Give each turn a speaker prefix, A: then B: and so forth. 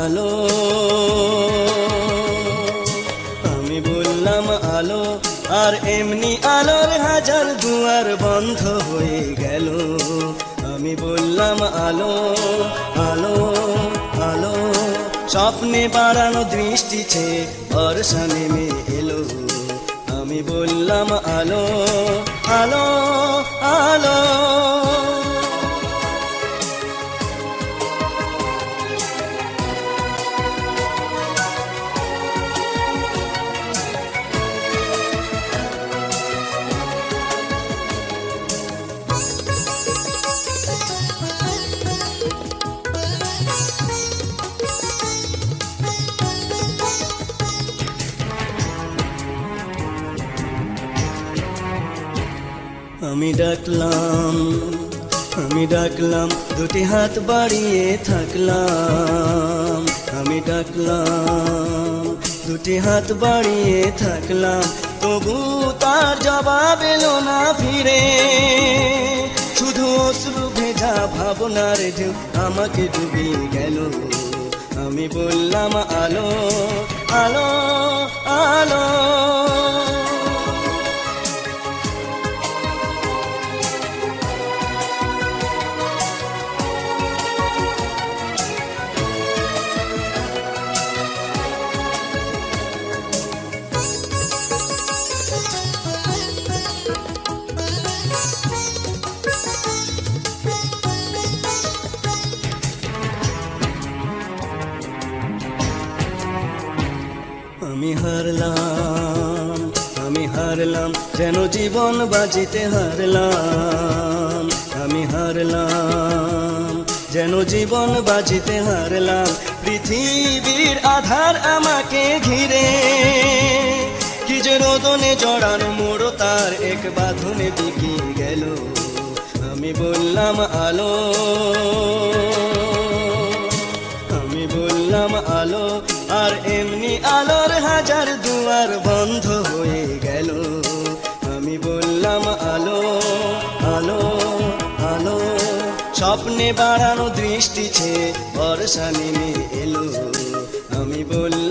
A: আলো, আমি বললাম আলো, আর এমনি আলোর হাজার দুয়ার বন্ধ হয়ে গেল। আমি বললাম আলো, আলো, আলো, স্বপ্নে বাড়ানো দৃষ্টি চেয়ে বর্ষা নেমে এলো। আমি বললাম আলো, আলো, আলো। আমি ডাকলাম, আমি ডাকলাম, দুটি হাত বাড়িয়ে থাকলাম। আমি ডাকলাম, দুটি হাত বাড়িয়ে থাকলাম, তবু তার জবাব এলো না ফিরে। শুধু অশ্রু ভেজা ভাবনার ঢেউ আমাকে ডুবিয়ে গেল। আমি বললাম আলো, আলো, আলো। আমি হারলাম, আমি হারলাম, যেন জীবন বাজিতে হারলাম। আমি হারলাম, যেন জীবন বাজিতে হারলাম। পৃথিবীর আধার আমাকে ঘিরে, কি যে রোদনে জড়ানো মোড় তার এক বাঁধনে বিকি গেল। আমি বললাম আলো, আমি বললাম আলো, আর এমনি আলোর হাজার দুয়ার বন্ধ হয়ে গেল। আমি বললাম আলো, আলো, আলো, স্বপ্নে বাড়ানো দৃষ্টি চেয়ে বর্ষা নেমে এলো। আমি বললাম